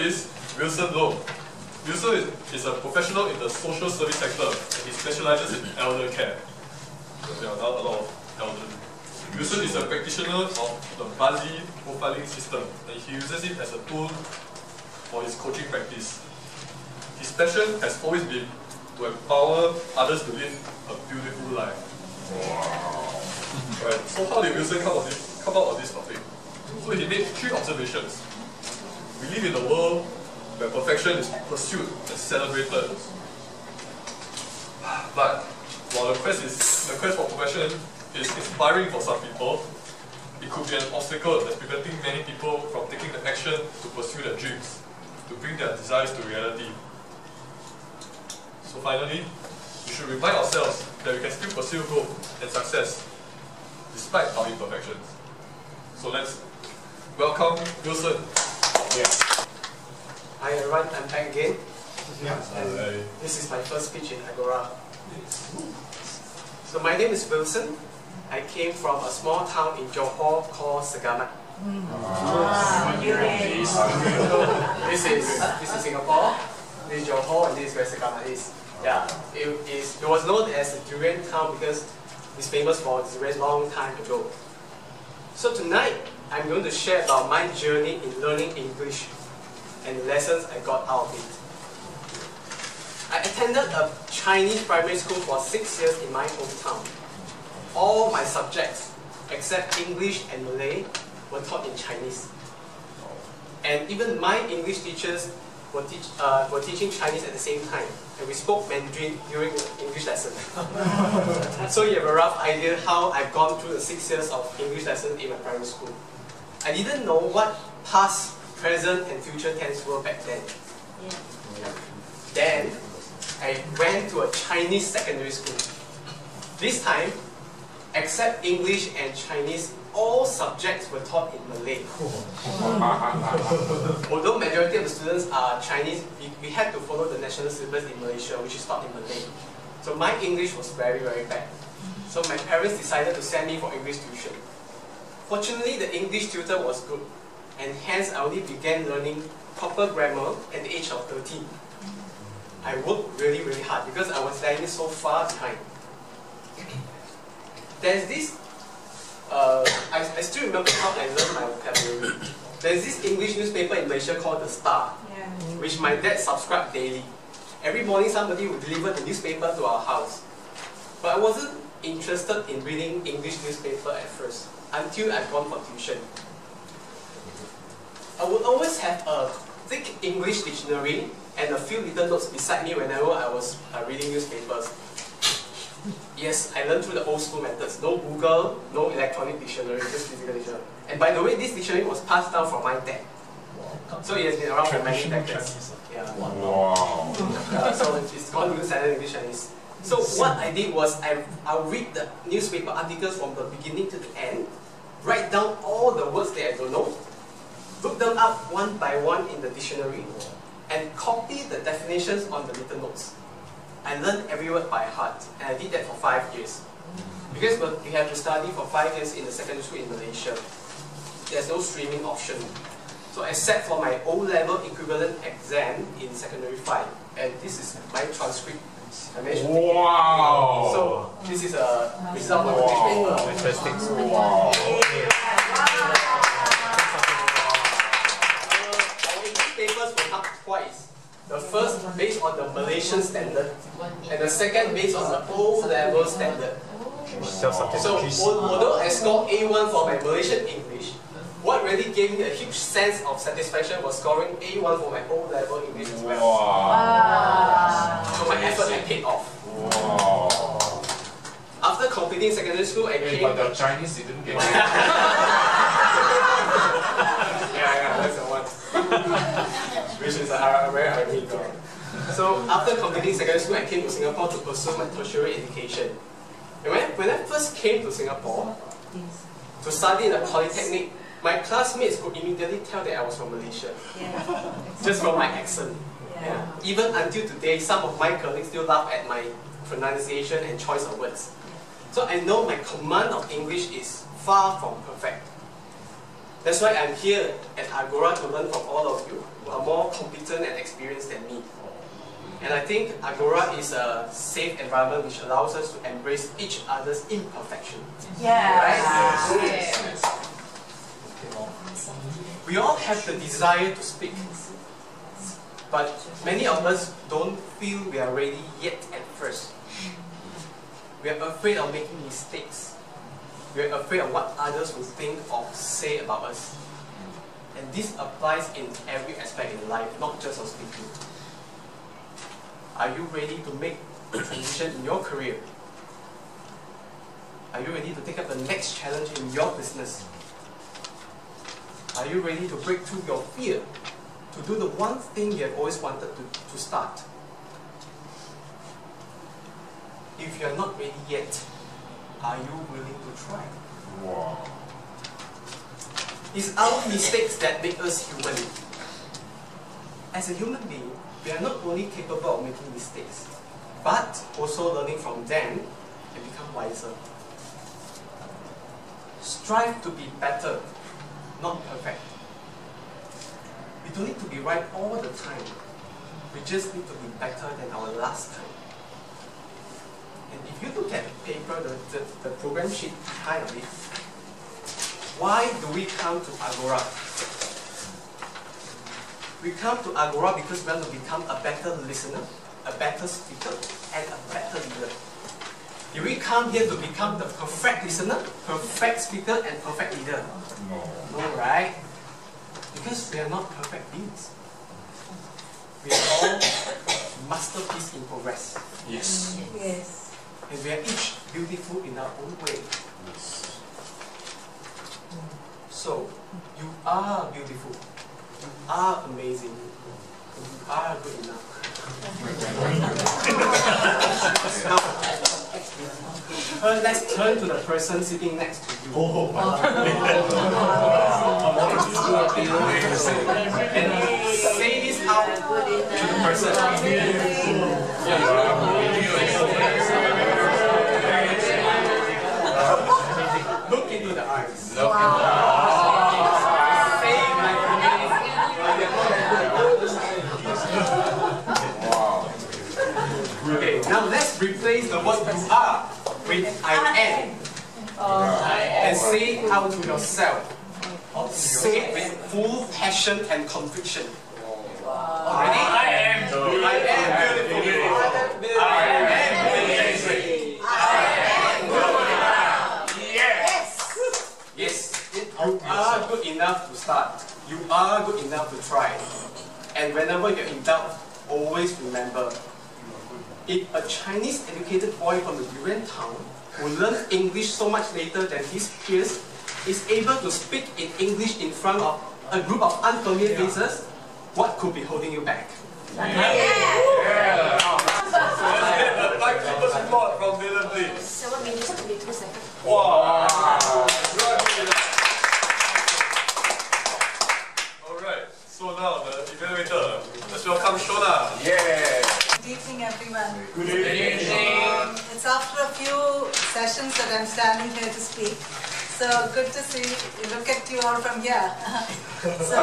is Wilson Low. Wilson is a professional in the social service sector, and he specializes in elder care. So there are now a lot of elderly. Wilson is a practitioner of the Buzzy profiling system, and he uses it as a tool for his coaching practice. His passion has always been to empower others to live a beautiful life. Wow. Right. So how did Wilson come out of this topic? So he made 3 observations. We live in a world where perfection is pursued and celebrated. But while the quest for perfection is inspiring for some people, it could be an obstacle that's preventing many people from taking the action to pursue their dreams, to bring their desires to reality. So finally, we should remind ourselves that we can still pursue growth and success despite our imperfections. So let's welcome Wilson. Yes. Hi everyone, I'm back again. And this is my first speech in Agora. So my name is Wilson. I came from a small town in Johor called Segamat. This is Singapore, this is Johor, and this is where Segamat is. Yeah, it was known as the durian town because it's famous for a very long time ago. So tonight, I'm going to share about my journey in learning English and the lessons I got out of it. I attended a Chinese primary school for 6 years in my hometown. All my subjects, except English and Malay, were taught in Chinese. And even my English teachers were teaching Chinese at the same time. And we spoke Mandarin during the English lesson. So you have a rough idea how I've gone through the 6 years of English lessons in my primary school. I didn't know what past, present, and future tense were back then. Then, I went to a Chinese secondary school. This time, except English and Chinese, all subjects were taught in Malay. Although majority of the students are Chinese, we had to follow the national syllabus in Malaysia, which is taught in Malay. So my English was very, very bad. So my parents decided to send me for English tuition. Fortunately, the English tutor was good, and hence I only began learning proper grammar at the age of 13. I worked really, really hard because I was lagging so far behind. There's this, I still remember how I learned my vocabulary. There's this English newspaper in Malaysia called The Star, which my dad subscribed daily. Every morning somebody would deliver the newspaper to our house. But I wasn't interested in reading English newspaper at first, until I'd gone for tuition. I would always have a thick English dictionary and a few little notes beside me whenever I was reading newspapers. Yes, I learned through the old school methods. No Google, no electronic dictionary, just physical dictionary. And by the way, this dictionary was passed down from my dad. So it has been around for many decades. Yeah. Wow. So it's called New Standard English Chinese. So what I did was I'll read the newspaper articles from the beginning to the end, write down all the words that I don't know, look them up one by one in the dictionary, and copy the definitions on the little notes. I learned every word by heart, and I did that for 5 years. Because we have to study for 5 years in the secondary school in Malaysia, there's no streaming option. So I sat for my O-level equivalent exam in secondary 5, and this is my transcript. I managed to take it. So this is a result of the paper. Interesting. Wow. Our English papers were marked twice. The first based on the Malaysian standard, and the second based on the O-level standard. So although I scored A1 for my Malaysian English, what really gave me a huge sense of satisfaction was scoring A1 for my O-level English as well. Wow. So my effort had paid off. Wow. After completing secondary school, I came... But the Chinese didn't get it. Yeah, that's the one. Which is a very ironic. So after completing secondary school, I came to Singapore to pursue my tertiary education. And when I first came to Singapore to study in a polytechnic, my classmates could immediately tell that I was from Malaysia, just from my accent. Yeah. Even until today, some of my colleagues still laugh at my pronunciation and choice of words. So I know my command of English is far from perfect. That's why I'm here at Agora to learn from all of you who are more competent and experienced than me. And I think Agora is a safe environment which allows us to embrace each other's imperfection. Yeah. Right? Yes. We all have the desire to speak, but many of us don't feel we are ready yet at first. We are afraid of making mistakes. We are afraid of what others will think or say about us. And this applies in every aspect in life, not just of speaking. Are you ready to make a transition in your career? Are you ready to take up the next challenge in your business? Are you ready to break through your fear, to do the one thing you have always wanted to start? If you are not ready yet, are you willing to try? Wow. It's our mistakes that make us human. As a human being, we are not only capable of making mistakes, but also learning from them and become wiser. Strive to be better, not perfect. We don't need to be right all the time. We just need to be better than our last time. And if you look at the paper, the program sheet behind of it, why do we come to Agora? We come to Agora because we want to become a better listener, a better speaker, and a better leader. Did we come here to become the perfect listener, perfect speaker, and perfect leader? No. No, right? Because we are not perfect beings. We are all masterpieces in progress. Yes. Yes. And we are each beautiful in our own way. Yes. So, you are beautiful. You are amazing. And you are good enough. Now, let's turn to the person sitting next to you. And say this out to the person. Look into the eyes. Say Wow. okay, now let's replace the word you are with I am. And say it out to yourself. Say it with full passion and conviction. Ready? I am beautiful. I am beautiful. I am amazing. Yes, you are good enough to start. You are good enough to try. And whenever you're in doubt, always remember, if a Chinese educated boy from the Durian town who learned English so much later than his peers is able to speak in English in front of a group of unfamiliar faces, what could be holding you back? Like people's report from Dylan, please. 7 minutes and 22 seconds. Wow. Alright, so now the evaluator. Let's welcome Shona. Yeah. Good evening, everyone. Good evening. It's after a few sessions that I'm standing here to speak. So good to see, look at you all from here. So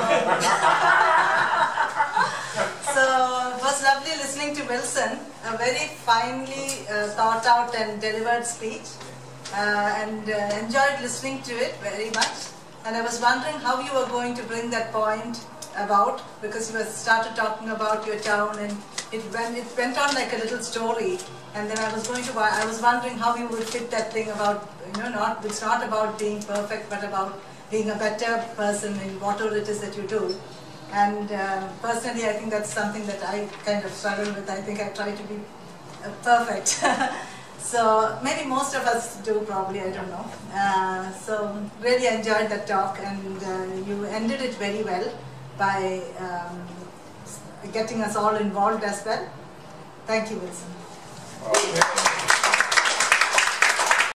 it was lovely listening to Wilson, a very finely thought out and delivered speech, and enjoyed listening to it very much. And I was wondering how you were going to bring that point about, because you started talking about your town and it went on like a little story. And then I was wondering how you would fit that thing about, it's not about being perfect, but about being a better person in whatever it is that you do. And personally, I think that's something that I kind of struggle with. I think I try to be perfect. So maybe most of us do, probably, I don't know. So really enjoyed that talk, and you ended it very well by getting us all involved as well. Thank you, Wilson. Okay.